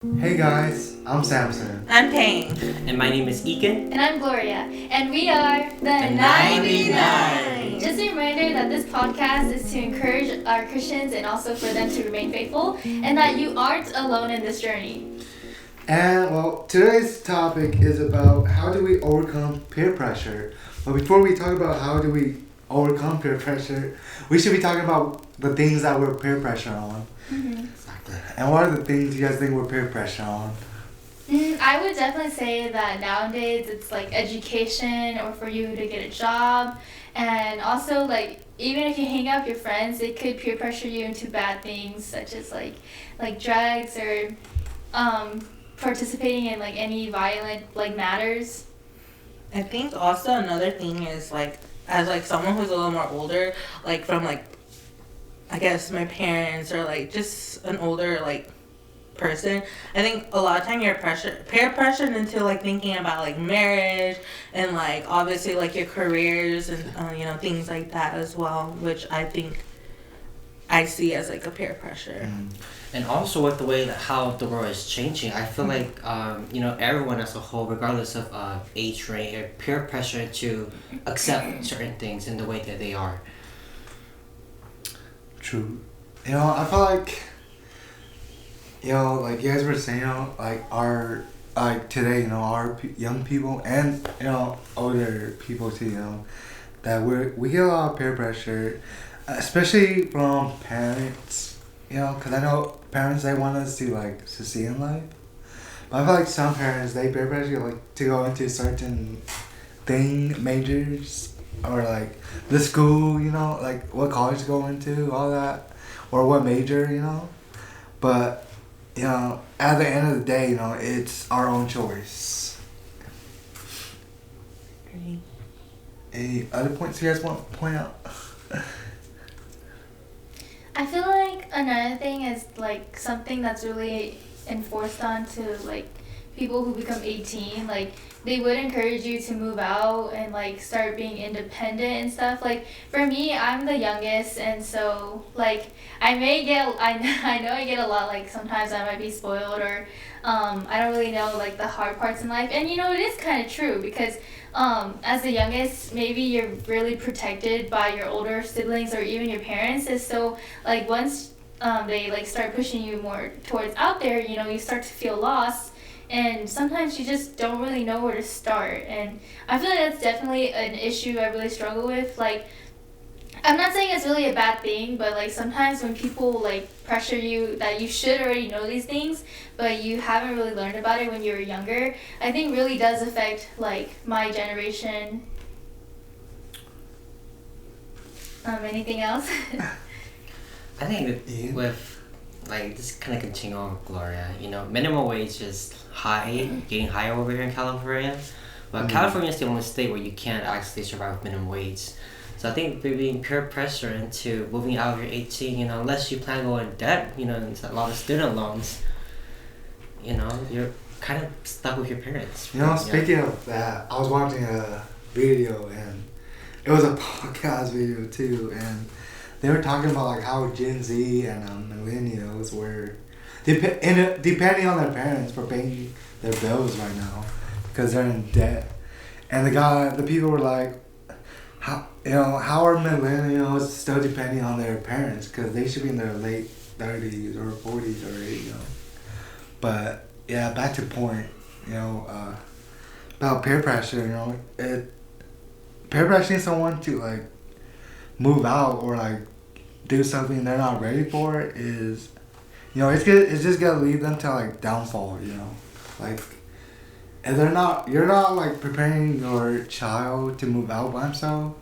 Hey guys, I'm Samson. I'm Payne. And my name is Egan. And I'm Gloria. And we are the 99. Just a reminder that this podcast is to encourage our Christians and also for them to remain faithful and that you aren't alone in this journey. And well, today's topic is about how do we overcome peer pressure. But before we talk about how do we overcome peer pressure, we should be talking about the things that we're peer pressure on. Mm-hmm. Exactly. And what are the things you guys think we're peer pressure on? I would definitely say that nowadays it's like education or for you to get a job. And also like even if you hang out with your friends, they could peer pressure you into bad things such as like drugs or participating in like any violent like matters. I think also another thing is like as like someone who's a little more older, like from like I guess my parents or like just an older like person, I think a lot of time you're peer pressured into like thinking about like marriage and like obviously like your careers and things like that as well, which I think I see as like a peer pressure. And also with the way that how the world is changing, I feel like everyone as a whole, regardless of age range, are peer pressure to accept certain things in the way that they are. True. I feel like, like you guys were saying, like our, like today, our young people and, older people too, that we get a lot of peer pressure, especially from parents, because I know parents, they want us to like succeed in life. But I feel like some parents, they peer pressure you like to go into certain majors, or like the school, like what college to go into, all that, or what major, But, at the end of the day, it's our own choice. Any other points you guys want to point out? I feel like another thing is like something that's really enforced onto like people who become 18, like they would encourage you to move out and like start being independent and stuff. Like for me, I'm the youngest, and so like I know I get a lot, like sometimes I might be spoiled or I don't really know like the hard parts in life. And it is kind of true because as the youngest, maybe you're really protected by your older siblings or even your parents. And so like once they like start pushing you more towards out there, you start to feel lost. And sometimes you just don't really know where to start. And I feel like that's definitely an issue I really struggle with. Like, I'm not saying it's really a bad thing, but like sometimes when people like pressure you that you should already know these things, but you haven't really learned about it when you were younger, I think really does affect like my generation. Anything else? I think with like this kind of continue on with Gloria, minimum wage is high, getting higher over here in California. But California is the only state where you can't actually survive with minimum wage. So I think being peer pressure into moving out of your 18, unless you plan to go in debt, and a lot of student loans, you're kind of stuck with your parents. Speaking of that, I was watching a video, and it was a podcast video too, and they were talking about like how Gen Z and millennials were depending on their parents for paying their bills right now because they're in debt. And the people were like, how are millennials still depending on their parents, because they should be in their late 30s or 40s already, But yeah, back to point, about peer pressure, peer pressuring someone to like move out or like do something they're not ready for is, it's just gonna lead them to like downfall, like, and you're not like preparing your child to move out by himself,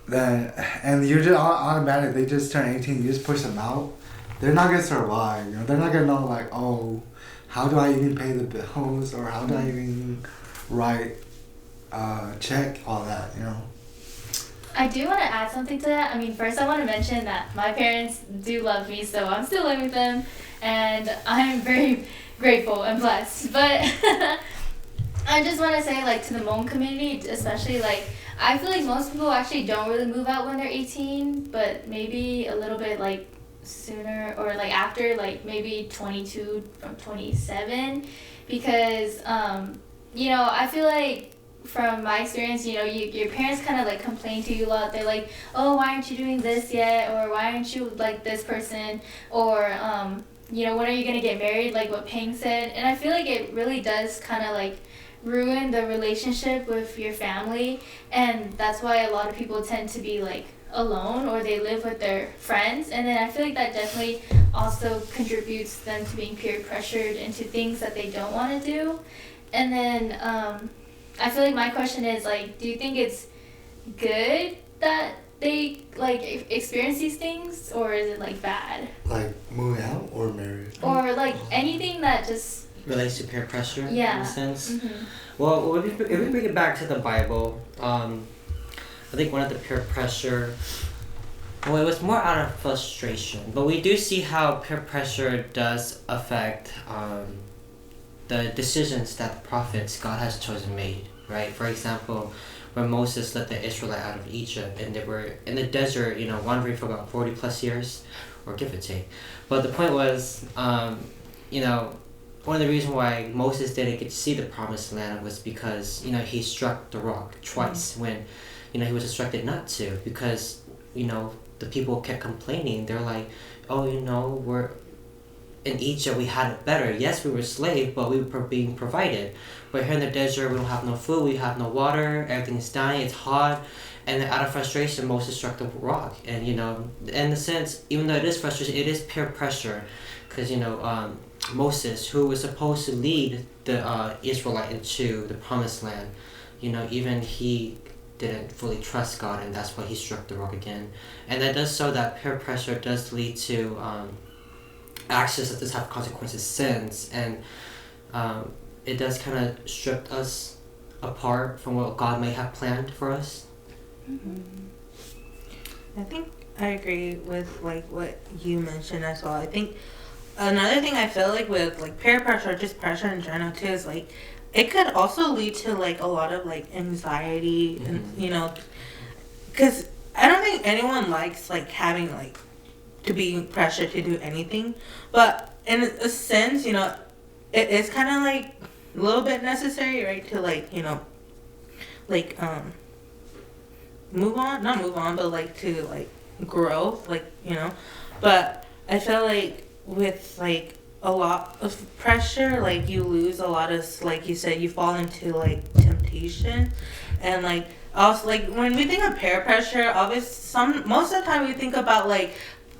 then, and you're just automatic, they just turn 18, you just push them out, they're not gonna survive, they're not gonna know like, oh, how do I even pay the bills, or how do I even write check, all that, I do want to add something to that. I mean, first I want to mention that my parents do love me, so I'm still living with them, and I'm very grateful and blessed. But I just want to say, like, to the Hmong community, especially, like, I feel like most people actually don't really move out when they're 18, but maybe a little bit, like, sooner or like after like maybe 22 from 27 because I feel like from my experience, your parents kind of like complain to you a lot. They're like, oh, why aren't you doing this yet, or why aren't you like this person, or when are you gonna get married, like what Peng said. And I feel like it really does kind of like ruin the relationship with your family, and that's why a lot of people tend to be like alone or they live with their friends. And then I feel like that definitely also contributes them to being peer pressured into things that they don't want to do. And then I feel like my question is like, do you think it's good that they like experience these things, or is it like bad? Like moving out or marriage? Or like anything that just relates to peer pressure, yeah, in a sense. Mm-hmm. Well, if we bring it back to the Bible, I think one of the peer pressure, well, it was more out of frustration, but we do see how peer pressure does affect the decisions that the prophets God has chosen made, right? For example, when Moses led the Israelites out of Egypt and they were in the desert, wandering for about 40 plus years, or give or take. But the point was, one of the reasons why Moses didn't get to see the promised land was because, he struck the rock twice when, he was instructed not to, because, the people kept complaining. They're like, oh, we're in Egypt, we had it better. Yes, we were slaves, but we were being provided. But here in the desert, we don't have no food, we have no water, everything's dying, it's hot. And then out of frustration, Moses struck the rock. And, in a sense, even though it is frustration, it is peer pressure. Because, Moses, who was supposed to lead the Israelite into the promised land, even he didn't fully trust God, and that's why he struck the rock again. And that does show that peer pressure does lead to actions that does have consequences, sins, and it does kind of strip us apart from what God may have planned for us. Mm-hmm. I think I agree with like what you mentioned as well. I think another thing I feel like with like peer pressure, just pressure in general too, is like it could also lead to like a lot of like anxiety, Mm-hmm. and because I don't think anyone likes like having like to be pressured to do anything, but in a sense, it is kind of like a little bit necessary, right, to like like not move on, but like to like grow, like but I feel like with like a lot of pressure, like you lose a lot of, like you said, you fall into like temptation. And like also like when we think of peer pressure, obviously most of the time we think about like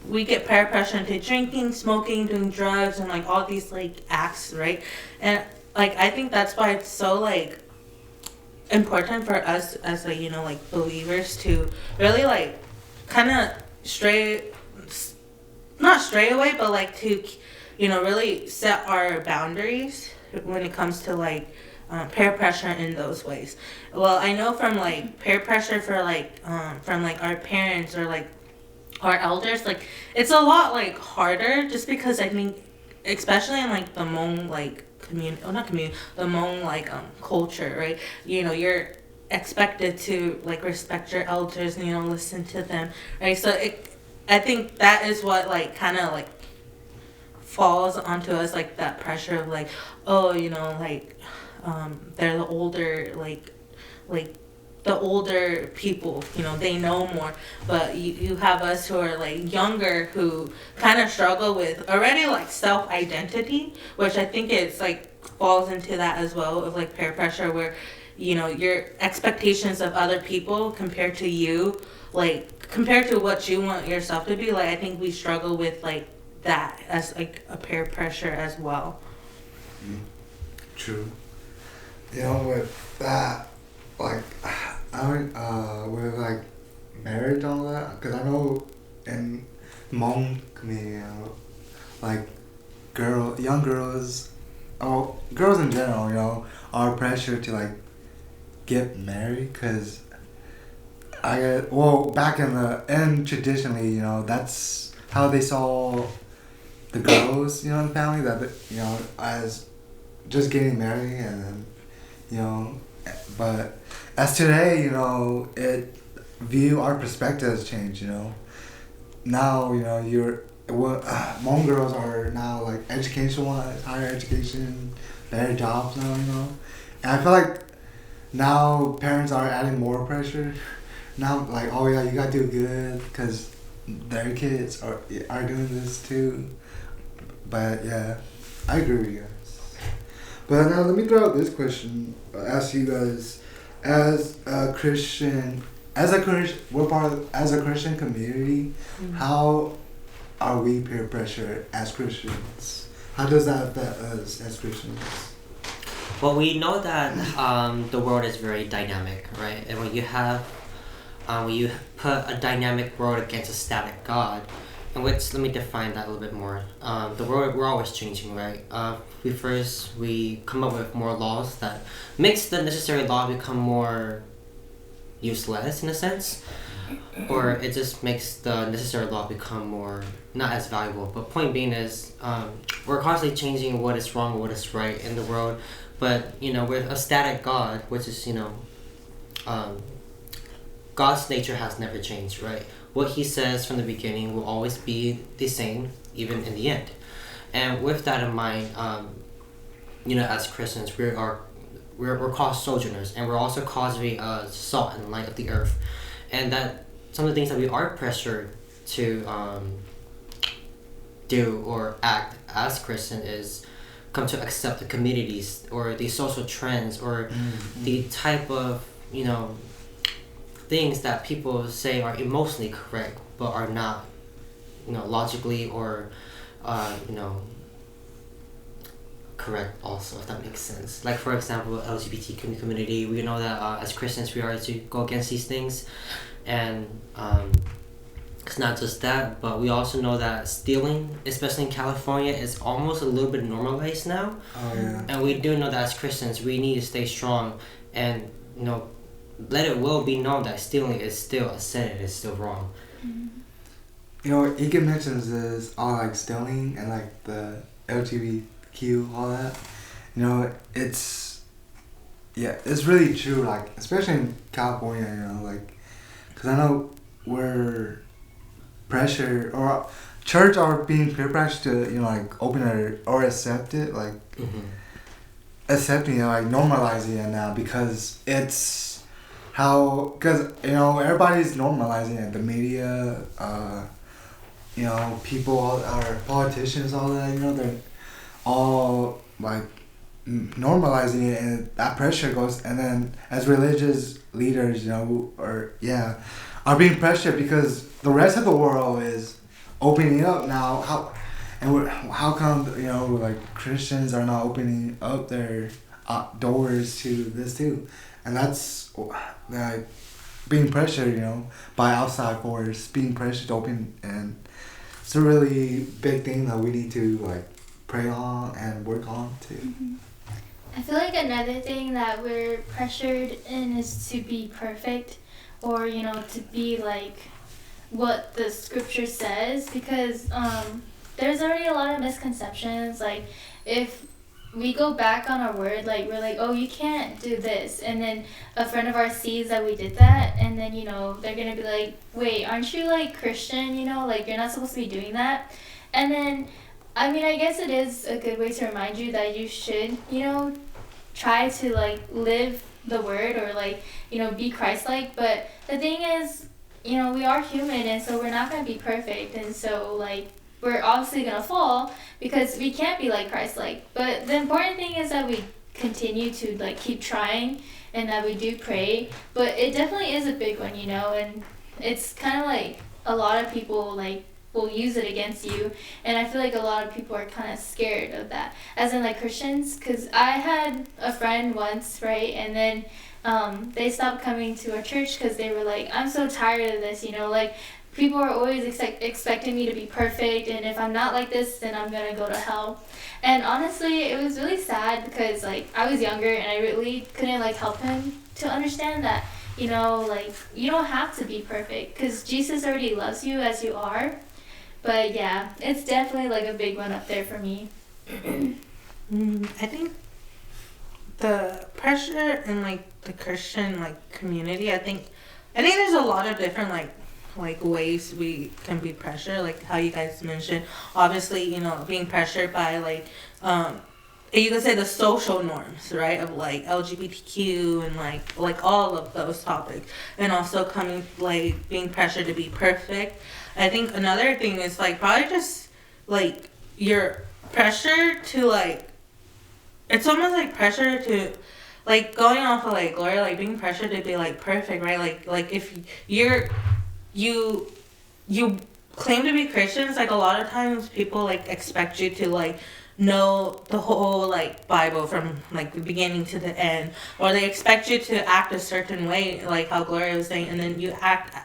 we get peer pressure into drinking, smoking, doing drugs, and like all these like acts, right? And like I think that's why it's so like important for us as like like believers to really like kind of not stray away, but like to really set our boundaries when it comes to like peer pressure in those ways. Well, I know from like peer pressure for like from like our parents or like our elders, like it's a lot like harder, just because I think especially in like the Hmong like the Hmong like culture, right? You're expected to like respect your elders and listen to them, right? So I think that is what like kind of like falls onto us, like that pressure of like, oh, like they're the older like the older people, they know more. But you have us who are like younger, who kind of struggle with already like self-identity, which I think it's like falls into that as well, of like peer pressure, where your expectations of other people compared to you, like compared to what you want yourself to be, like I think we struggle with like that as like a peer pressure as well. True. With that, like with like marriage and all that, because I know in Hmong community, like young girls, or girls in general, are pressured to like get married, because back and traditionally, that's how they saw the girls, in the family, that as just getting married, and then but as today, our perspective has changed. Now, Hmong girls are now like education-wise, higher education, better jobs now, you know. And I feel like now parents are adding more pressure. Now, like, oh yeah, you gotta do good because their kids are doing this too. But yeah, I agree with you guys. But now let me throw out this question. Ask you guys, as a Christian, we're part of, as a Christian community, how are we peer pressure as Christians? How does that affect us as Christians? Well, we know that the world is very dynamic, right? And when you put a dynamic world against a static God, and let me define that a little bit more. The world, we're always changing, right? We come up with more laws that makes the necessary law become more useless in a sense, or it just makes the necessary law become more not as valuable. But point being is, we're constantly changing what is wrong and what is right in the world. But with a static God, which is God's nature has never changed, right? What He says from the beginning will always be the same, even in the end. And with that in mind, as Christians, we're called sojourners, and we're also called to be salt and light of the earth. And that some of the things that we are pressured to do or act as Christian is come to accept the communities or the social trends or the type of things that people say are emotionally correct but are not logically or correct also, if that makes sense. Like, for example, LGBT community, we know that as Christians we are to go against these things, and it's not just that, but we also know that stealing, especially in California, is almost a little bit normalized now. Oh yeah. And we do know that as Christians we need to stay strong and let it well be known that stealing is still a sin, it is still wrong. Ike mentions this all like stealing and like the LGBTQ, all that. It's really true. Like, especially in California, like, because I know we're pressured or church are being peer pressured to like open it or accept it, like accepting it, like normalizing it now because it's because everybody's normalizing it. The media, people, our politicians, all that, they're all like normalizing it, and that pressure goes. And then as religious leaders, are being pressured because the rest of the world is opening up now. How come like Christians are not opening up their doors to this too? And that's like being pressured, by outside force, being pressured to open, and it's a really big thing that we need to like pray on and work on too. I feel like another thing that we're pressured in is to be perfect, or to be like what the scripture says, because there's already a lot of misconceptions. Like, if we go back on our word, like we're like, oh, you can't do this, and then a friend of ours sees that we did that, and then they're gonna be like, wait, aren't you like Christian, like you're not supposed to be doing that. And then I guess it is a good way to remind you that you should try to like live the word, or like be Christ-like. But the thing is, we are human, and so we're not gonna be perfect, and so like we're obviously gonna fall because we can't be like Christ-like. But the important thing is that we continue to like keep trying, and that we do pray. But it definitely is a big one, and it's kind of like a lot of people like will use it against you, and I feel like a lot of people are kind of scared of that, as in like Christians, because I had a friend once, right, and then they stopped coming to our church because they were like, I'm so tired of this, like people are always expecting me to be perfect, and if I'm not like this, then I'm gonna go to hell. And honestly, it was really sad because like I was younger and I really couldn't like help him to understand that like you don't have to be perfect because Jesus already loves you as you are. But yeah, it's definitely like a big one up there for me. I think the pressure in like the Christian like community, I think there's a lot of different like like ways we can be pressured, like how you guys mentioned. Obviously, you know, being pressured by like you could say the social norms, right, of like LGBTQ and like all of those topics, and also coming like being pressured to be perfect. I think another thing is like probably just like your pressure to like, it's almost like pressure to like going off of like Gloria, like being pressured to be like perfect, right? Like if you claim to be Christians, like a lot of times people like expect you to like know the whole like Bible from like the beginning to the end, or they expect you to act a certain way, like how Gloria was saying, and then you act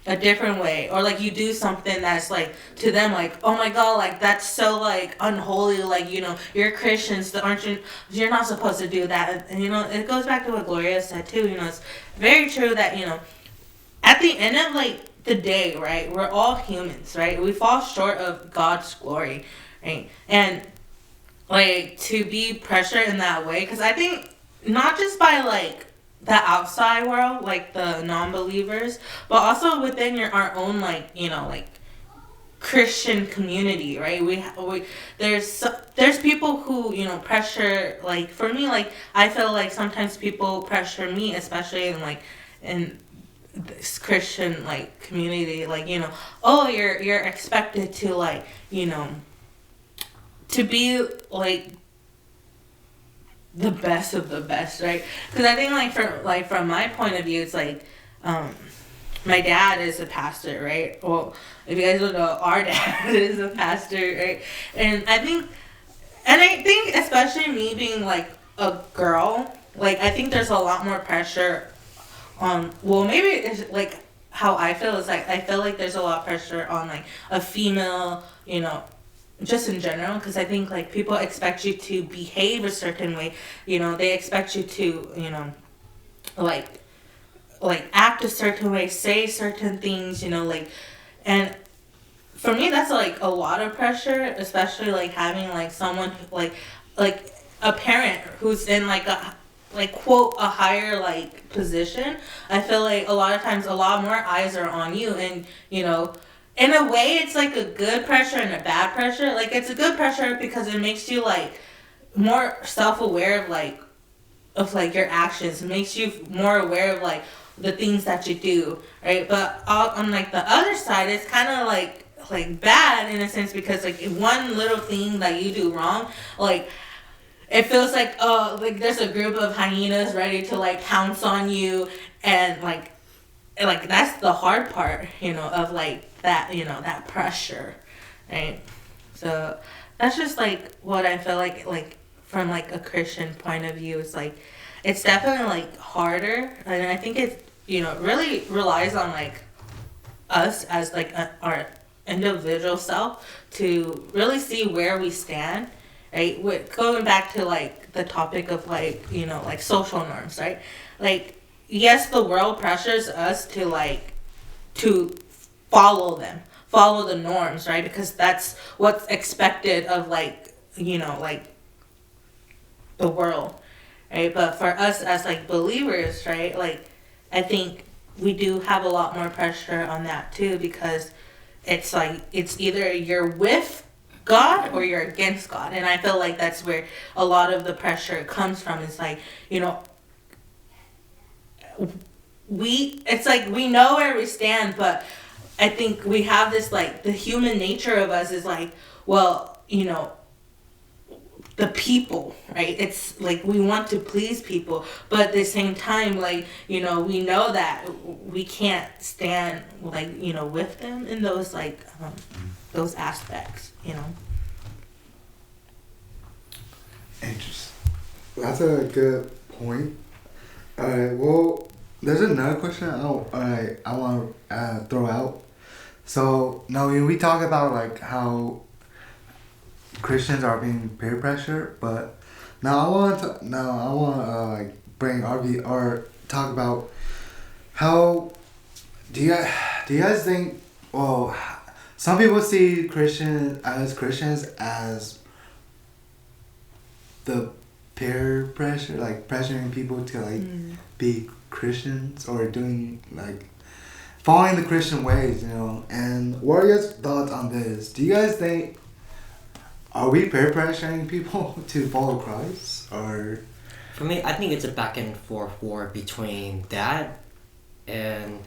a different way, or like you do something that's like to them like, oh my god, like that's so like unholy, like, you know, you're Christians, you're not supposed to do that. And you know, it goes back to what Gloria said too, you know, it's very true that, you know, at the end of like the day, right, we're all humans, right, we fall short of God's glory, right, and like to be pressured in that way, because I think not just by like the outside world, like the non-believers, but also within our own like, you know, like Christian community, right? We there's people who, you know, pressure, like for me, like I feel like sometimes people pressure me, especially in this Christian like community, like, you know, oh, you're expected to like, you know, to be like the best of the best, right? Because I think from my point of view, it's like my dad is a pastor, right? Well, if you guys don't know, our dad is a pastor, right? And I think especially me being like a girl, like I think there's a lot more pressure on, well, maybe it's like how I feel is like I feel like there's a lot of pressure on like a female, you know, just in general, because I think like people expect you to behave a certain way, you know, they expect you to, you know, like act a certain way, say certain things, you know, like, and for me that's like a lot of pressure, especially like having like someone like a parent who's in like a like quote a higher like position. I feel like a lot of times a lot more eyes are on you, and you know, in a way it's like a good pressure and a bad pressure. Like it's a good pressure because it makes you like more self-aware of like your actions. It makes you more aware of like the things that you do, right? But on like the other side, it's kind of like bad in a sense, because like one little thing that you do wrong, like it feels like, oh, like there's a group of hyenas ready to like pounce on you, and like that's the hard part, you know, of like that, you know, that pressure, right? So that's just like what I feel like from like a Christian point of view, is like it's definitely like harder, and I think it, you know, really relies on like us as like our individual self to really see where we stand, right? With going back to like the topic of like, you know, like social norms, right? Like yes, the world pressures us to follow the norms, right? Because that's what's expected of like, you know, like the world, right? But for us as like believers, right, like I think we do have a lot more pressure on that too, because it's like it's either you're with God or you're against God, and I feel like that's where a lot of the pressure comes from. It's like, you know, it's like we know where we stand, but I think we have this like the human nature of us is like, well, you know, the people, right? It's like we want to please people, but at the same time, like, you know, we know that we can't stand like, you know, with them in those like those aspects, you know. Interesting. That's a good point. Alright, well, there's another question I want to throw out. So now when we talk about like how Christians are being peer pressure, but now I want to like bring or talk about how do you guys think, well, some people see Christians as the peer pressure, like pressuring people to like be Christians or doing like following the Christian ways, you know. And what are your thoughts on this? Do you guys think, are we peer pressuring people to follow Christ, or? For me, I think it's a back and forth war between that and,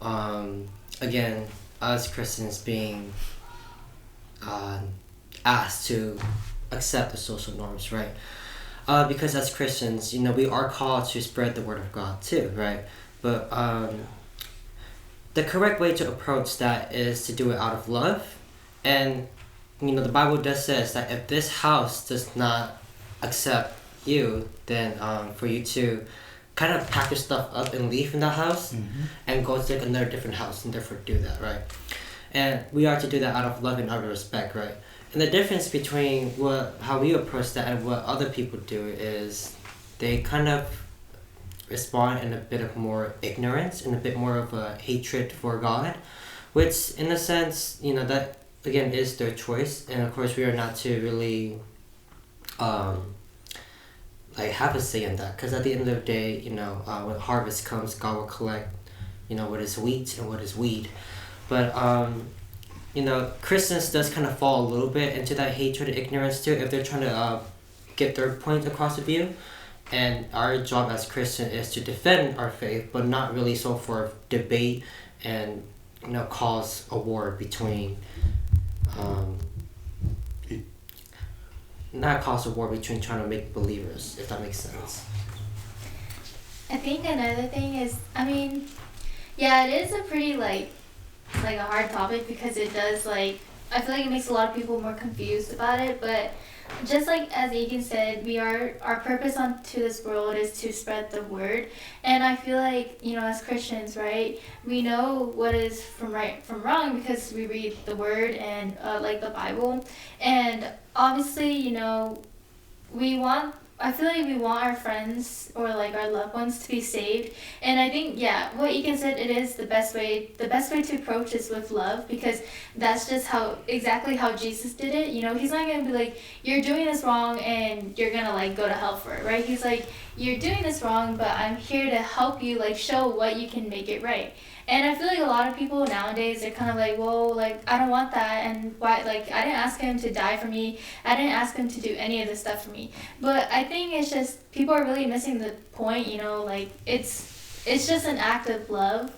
again, us Christians being asked to accept the social norms, right? Because as Christians, you know, we are called to spread the word of God too, right? But the correct way to approach that is to do it out of love. And, you know, the Bible does says that if this house does not accept you, then for you to kind of pack your stuff up and leave from that house and go to another different house and therefore do that, right? And we are to do that out of love and out of respect, right? And the difference between how we approach that and what other people do is they kind of respond in a bit of more ignorance and a bit more of a hatred for God, which in a sense, you know, that again is their choice. And of course we are not to really like have a say in that, because at the end of the day, you know, when harvest comes, God will collect, you know, what is wheat and what is weed. But you know, Christians does kind of fall a little bit into that hatred and ignorance too if they're trying to get their point across with you. And our job as Christian is to defend our faith, but not really so for debate and, you know, cause a war between not cause a war between trying to make believers, if that makes sense. I think another thing is, I mean, yeah, it is a pretty like a hard topic, because it does like, I feel like it makes a lot of people more confused about it. But just like as Aiken said, our purpose onto this world is to spread the word. And I feel like, you know, as Christians, right, we know what is from right from wrong because we read the word and like the Bible. And obviously, you know, I feel like we want our friends or like our loved ones to be saved. And I think, yeah, what Egan said, it is the best way to approach is with love, because that's just exactly how Jesus did it. You know, he's not going to be like, you're doing this wrong and you're going to like go to hell for it, right? He's like, you're doing this wrong, but I'm here to help you like show what you can make it right. And I feel like a lot of people nowadays, they're kind of like, well, like, I don't want that, and why, like, I didn't ask him to die for me, I didn't ask him to do any of this stuff for me. But I think it's just, people are really missing the point, you know, like, it's just an act of love.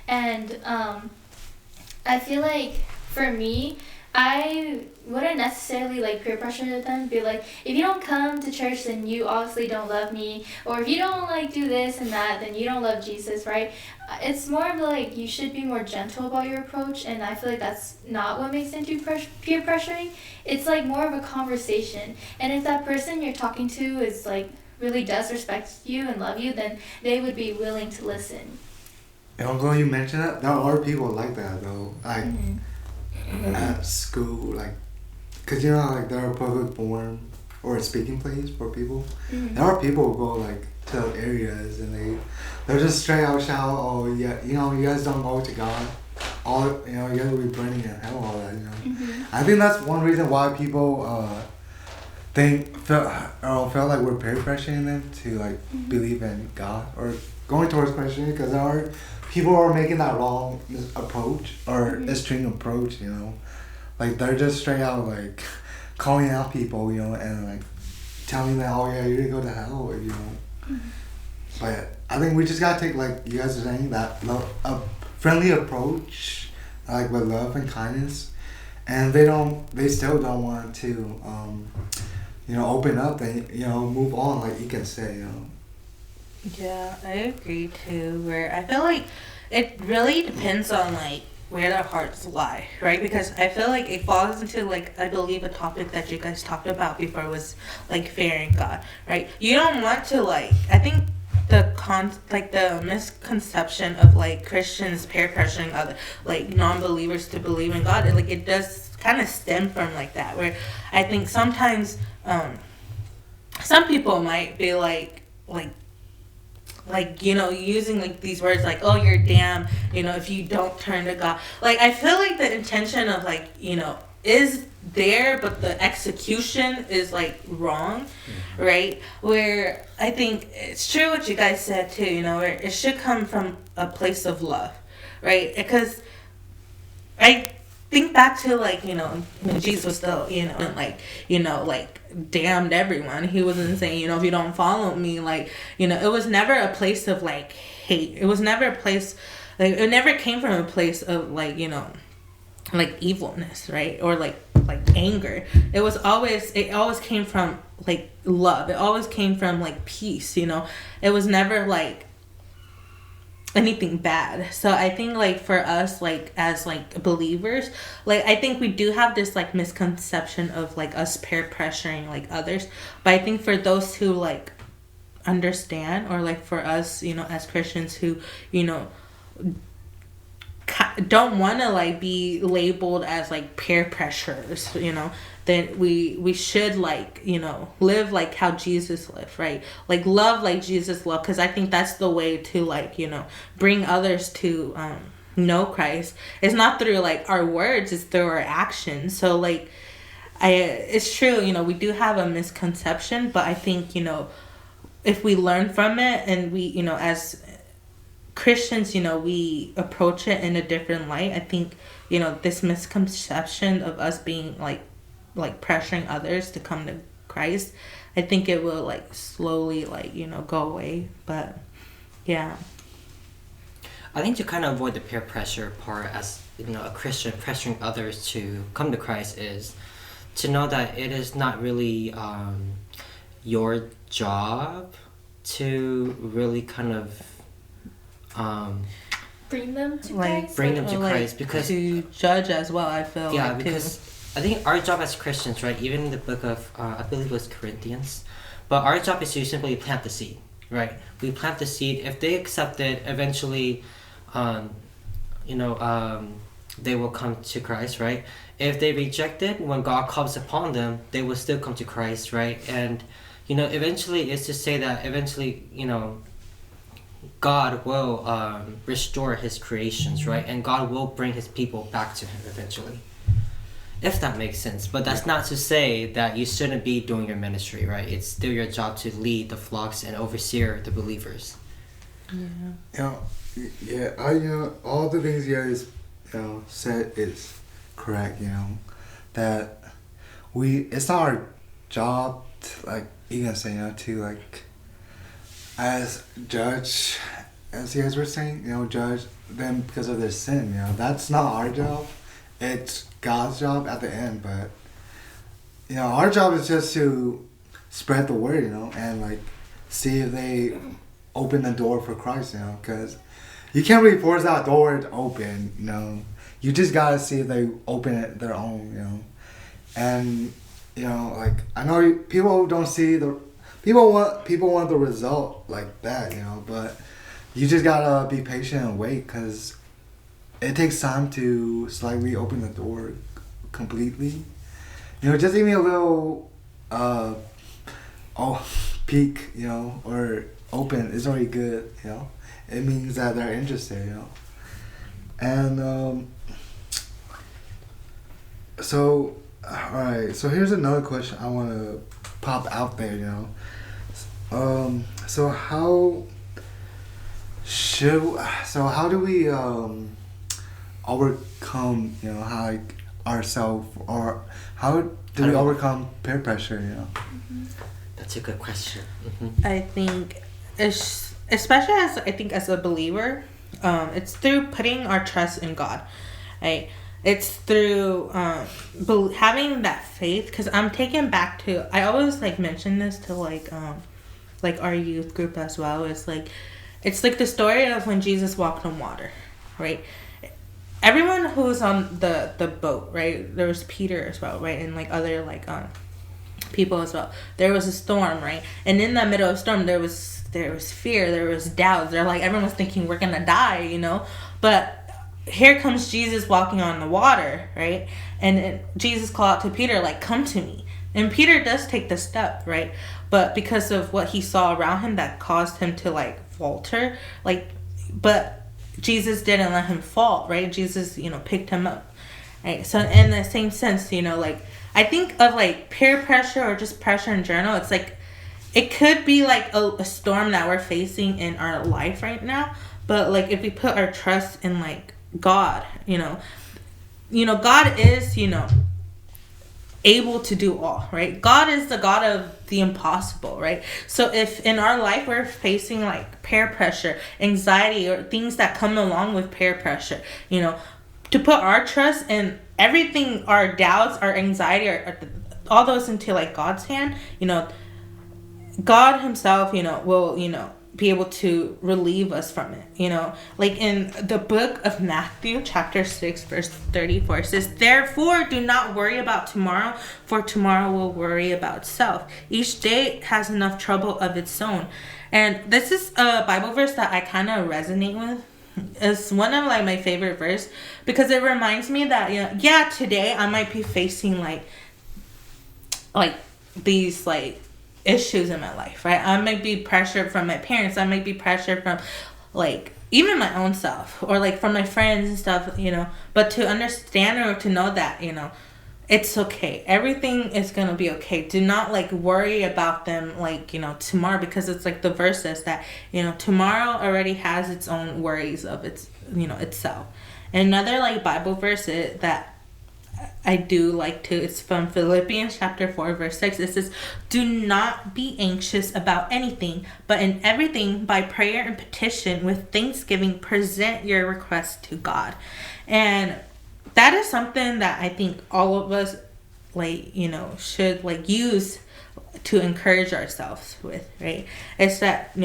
And I feel like, for me, I wouldn't necessarily like peer pressure them, be like, if you don't come to church, then you obviously don't love me, or if you don't like do this and that, then you don't love Jesus, right? It's more of like, you should be more gentle about your approach, and I feel like that's not what makes into peer pressuring. It's like more of a conversation, and if that person you're talking to is like really does respect you and love you, then they would be willing to listen. And although you mentioned that, there are people like that though, like at school, like, cause you know, like there are public forum or a speaking place for people. There are people who go like to areas and they're just straight out shout, oh yeah, you know, you guys don't go to God, all, you know, you guys will be burning in hell, all that, you know. I think that's one reason why people felt like we're peer pressuring them to like believe in God or going towards Christianity, because there are people who are making that wrong approach or extreme approach, you know, like they're just straight out like calling out people, you know, and like telling them, oh yeah, you're gonna go to hell, you know. But I think we just gotta take, like you guys are saying, that a friendly approach, like with love and kindness, and they still don't want to, you know, open up and, you know, move on, like you can say, you know. Yeah, I agree too, where I feel like it really depends on like where their hearts lie, right? Because I feel like it falls into like, I believe a topic that you guys talked about before was like fearing God, right? You don't want to like, I think the misconception of like Christians peer pressuring other like non-believers to believe in God, it does kind of stem from like that, where I think sometimes some people might be like you know, using like these words like, oh, you're damned, you know, if you don't turn to God. Like, I feel like the intention of like, you know, is there, but the execution is like wrong, right? Where I think it's true what you guys said too, you know, where it should come from a place of love, right? Because I think back to, like, you know, when Jesus was still, you know, and like, you know, like damned everyone. He wasn't saying, you know, if you don't follow me, like, you know, it was never a place of like hate. It was never a place, like, it never came from a place of like, you know, like evilness, right? Or like anger. It always came from like love. It always came from like peace, you know. It was never like anything bad. So I think like for us, like as like believers, like I think we do have this like misconception of like us peer pressuring like others. But I think for those who like understand, or like for us, you know, as Christians who, you know, don't want to like be labeled as like peer pressures, you know, then we should like, you know, live like how Jesus lived, right? Like love like Jesus loved, because I think that's the way to like, you know, bring others to know Christ. It's not through like our words, it's through our actions. So like it's true, you know, we do have a misconception, but I think, you know, if we learn from it and we, you know, as Christians, you know, we approach it in a different light, I think, you know, this misconception of us being like pressuring others to come to Christ, I think it will like slowly like, you know, go away. But yeah, I think to kind of avoid the peer pressure part, as you know, a Christian pressuring others to come to Christ, is to know that it is not really your job to really kind of bring them to like Christ. bring them to like, Christ, because to judge as well, I feel yeah, like, because too. I think our job as Christians, right, even in the book of I believe it was Corinthians, but our job is to simply plant the seed, right? We plant the seed. If they accept it, eventually you know, they will come to Christ, right? If they reject it, when God comes upon them, they will still come to Christ, right? And you know, eventually, it's to say that eventually, you know, God will restore His creations, right? And God will bring His people back to Him eventually, if that makes sense. But that's not to say that you shouldn't be doing your ministry, right? It's still your job to lead the flocks and overseer the believers. Yeah. You know, all the things you guys, you know, said is correct. You know, that it's not our job to, like, you can say, you know, to like, as judge, as you guys were saying, you know, judge them because of their sin. You know, that's not our job. It's God's job at the end. But you know, our job is just to spread the word, you know, and like see if they open the door for Christ, you know, because you can't really force that door to open, you know. You just gotta see if they open it their own, you know. And you know, like, I know people don't see people want the result like that, you know, but you just gotta be patient and wait, because it takes time to slightly open the door completely. You know, just even a little peek, you know, or open is already good, you know. It means that they're interested, you know. And so, alright, so here's another question I want to pop out there, you know. So how do we overcome, you know, how, like, ourselves, or how do we overcome peer pressure, you know? That's a good question. I think, especially as a believer, it's through putting our trust in God, right? It's through having that faith, because I'm taken back to, I always like mention this to like our youth group as well. It's like the story of when Jesus walked on water, right? Everyone who was on the boat, right? There was Peter as well, right? And like other like people as well. There was a storm, right? And in the middle of the storm, there was fear, there was doubt. They're like, everyone was thinking we're gonna die, you know. But here comes Jesus walking on the water, right? And Jesus called out to Peter, like, come to me. And Peter does take the step, right? But because of what he saw around him, that caused him to like falter, like, but Jesus didn't let him fall, right? Jesus, you know, picked him up, right? So in the same sense, you know, like, I think of like peer pressure or just pressure in general. It's like, it could be like a storm that we're facing in our life right now. But like, if we put our trust in like God, God is, able to do all, right? God is the God of the impossible, right? So if in our life we're facing like peer pressure, anxiety, or things that come along with peer pressure, to put our trust in everything, our doubts, our anxiety, or all those into like God's hand, God himself, will, be able to relieve us from it, like in the book of Matthew chapter 6 verse 34, it says, therefore do not worry about tomorrow, for tomorrow will worry about itself. Each day has enough trouble of its own. And this is a Bible verse that I kind of resonate with. It's one of like my favorite verse, because it reminds me that today I might be facing like these like issues in my life, right? I might be pressured from my parents, I might be pressured from like even my own self, or like from my friends and stuff, but to understand or to know that it's okay, everything is gonna be okay. Do not like worry about them like tomorrow, because it's like the verse says that tomorrow already has its own worries of its itself. And another like Bible verse that I do like to, it's from Philippians chapter 4 verse 6. It says, do not be anxious about anything, but in everything by prayer and petition with thanksgiving present your requests to God. And that is something that I think all of us should like use to encourage ourselves with, right? It's that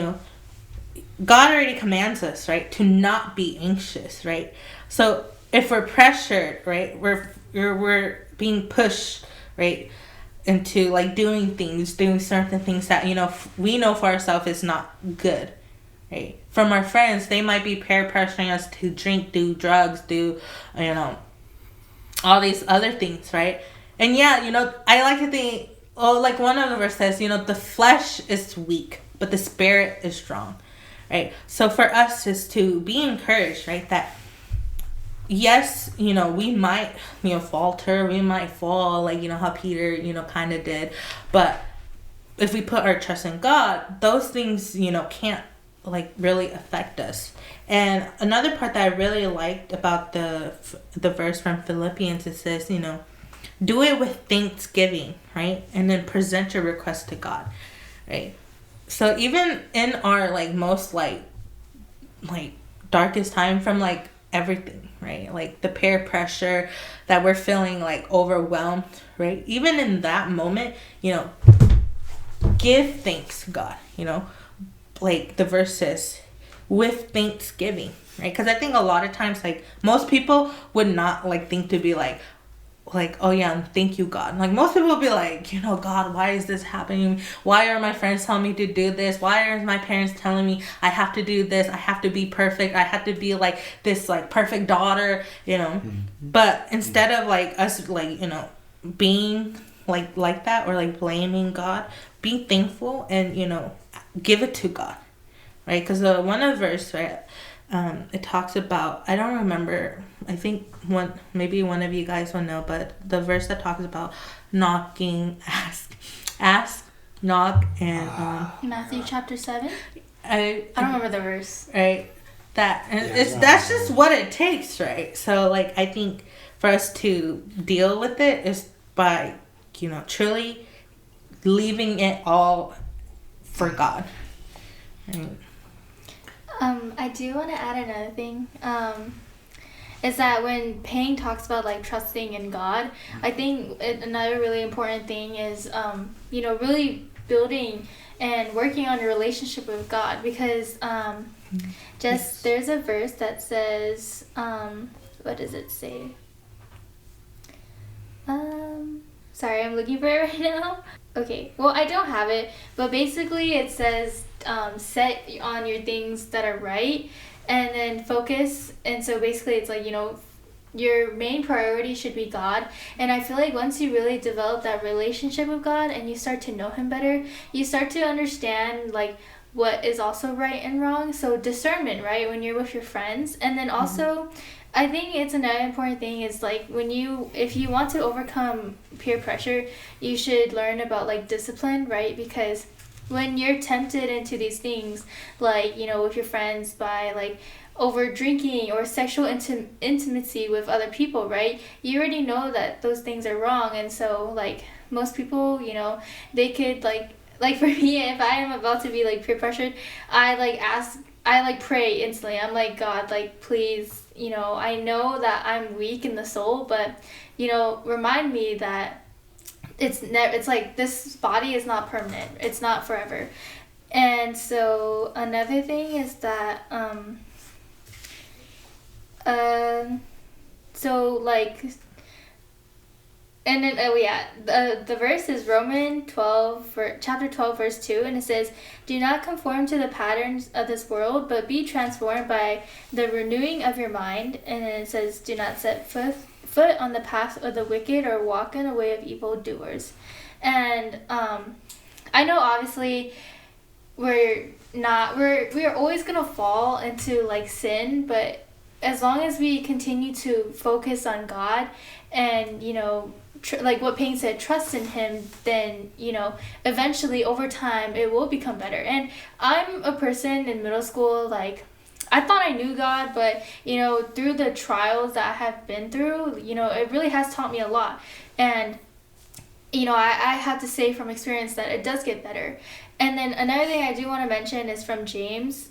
God already commands us, right, to not be anxious, right? So if we're pressured, right, we're being pushed, right, into like doing certain things that we know for ourselves is not good, right? From our friends, they might be peer pressuring us to drink, do drugs, do all these other things, right? And I like to think, like one of the verses says, the flesh is weak, but the spirit is strong, right? So for us is to be encouraged, right, that yes, we might, falter, we might fall, like, how Peter, kind of did. But if we put our trust in God, those things, can't, like, really affect us. And another part that I really liked about the verse from Philippians, it says, do it with thanksgiving, right? And then present your request to God, right? So even in our, like, most, like darkest time from, like, everything, right? Like the peer pressure that we're feeling like overwhelmed, right? Even in that moment, give thanks to God, like the verse says, with thanksgiving, right? Because I think a lot of times, like most people would not like think to be like, oh yeah, thank you, God. Like most people will be like, God, why is this happening? Why are my friends telling me to do this? Why are my parents telling me I have to do this? I have to be perfect. I have to be like this like perfect daughter, Mm-hmm. But instead of like us like, being like that or like blaming God, be thankful and, give it to God, right? Because one of the verse, right, it talks about, I don't remember, I think maybe one of you guys will know, but the verse that talks about knocking, ask, knock, and Matthew chapter 7. I don't remember the verse. Right, that's just what it takes, right? So like I think for us to deal with it is by truly leaving it all for God. Right. I do want to add another thing. Is that when Payne talks about like trusting in God, I think another really important thing is really building and working on your relationship with God, because there's a verse that says what does it say? Sorry, I'm looking for it right now. Okay, well, I don't have it, but basically it says set on your things that are right and then focus. And so basically it's like, your main priority should be God. And I feel like once you really develop that relationship with God and you start to know him better, you start to understand like what is also right and wrong. So discernment, right, when you're with your friends. And then also I think it's another important thing is like if you want to overcome peer pressure, you should learn about like discipline, right? Because when you're tempted into these things, like, you know, with your friends by like over drinking or sexual intimacy with other people, right? You already know that those things are wrong. And so like most people, you know, they could like for me, if I am about to be like peer pressured, I pray instantly. I'm like, God, like, please, you know, I know that I'm weak in the soul, but, you know, remind me that it's like this body is not permanent. It's not forever. And so another thing is that, so like, and then, the verse is chapter 12, verse 2, and it says, "Do not conform to the patterns of this world, but be transformed by the renewing of your mind." And then it says, "Do not set foot on the path of the wicked, or walk in the way of evildoers." And I know obviously we are always gonna fall into like sin, but as long as we continue to focus on God and, you know, like what Payne said, trust in Him, then, you know, eventually over time it will become better. And I'm a person in middle school, like, I thought I knew God, but, you know, through the trials that I have been through, you know, it really has taught me a lot. And, you know, I have to say from experience that it does get better. And then another thing I do want to mention is from James.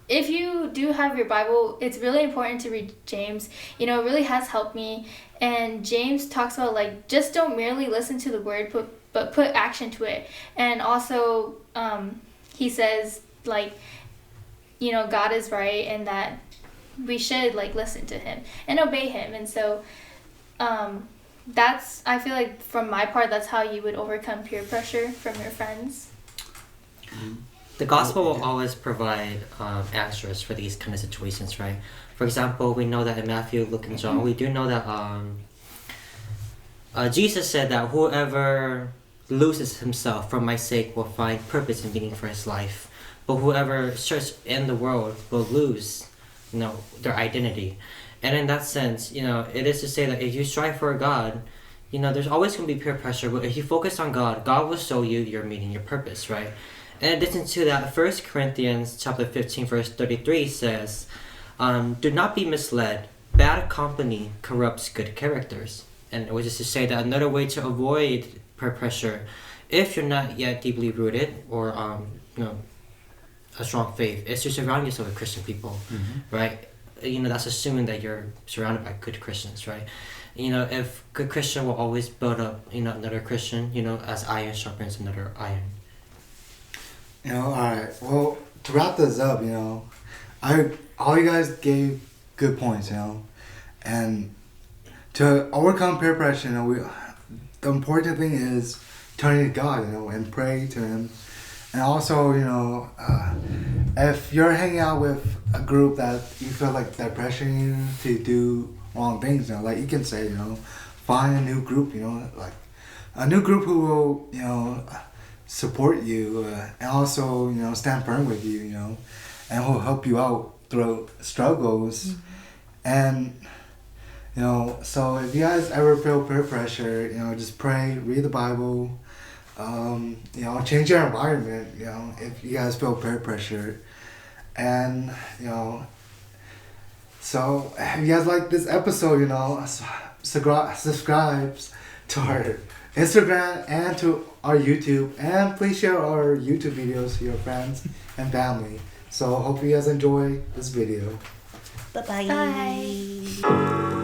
If you do have your Bible, it's really important to read James. You know, it really has helped me. And James talks about, like, just don't merely listen to the word, but put action to it. And also, he says, like, you know, God is right and that we should, like, listen to Him and obey Him. And so, I feel like from my part, that's how you would overcome peer pressure from your friends. The gospel will always provide answers for these kind of situations, right? For example, we know that in Matthew, Luke, and John, we do know that Jesus said that whoever loses himself for my sake will find purpose and meaning for his life. But whoever searches in the world will lose, you know, their identity. And in that sense, you know, it is to say that if you strive for God, you know, there's always going to be peer pressure. But if you focus on God, God will show you your meaning, your purpose, right? In addition to that, 1 Corinthians chapter 15, verse 33 says, "Do not be misled. Bad company corrupts good characters." And which is to say that another way to avoid peer pressure, if you're not yet deeply rooted or you know, a strong faith, is to surround yourself with Christian people, right? You know, that's assuming that you're surrounded by good Christians, right? You know, if good Christian will always build up, you know, another Christian, you know, as iron sharpens another iron. You know, alright. Well, to wrap this up, you know, all you guys gave good points, you know, and to overcome peer pressure, you know, the important thing is turning to God, you know, and pray to Him. And also, you know, if you're hanging out with a group that you feel like they're pressuring you to do wrong things, you know, like you can say, you know, find a new group, you know, like a new group who will, you know, support you and also, you know, stand firm with you, you know, and will help you out through struggles. And, you know, so if you guys ever feel peer pressure, you know, just pray, read the Bible, you know, change your environment, you know, if you guys feel peer pressure. And, you know, so if you guys like this episode, you know, subscribe to our Instagram and to our YouTube, and please share our YouTube videos to your friends and family. So hope you guys enjoy this video. Bye-bye. Bye.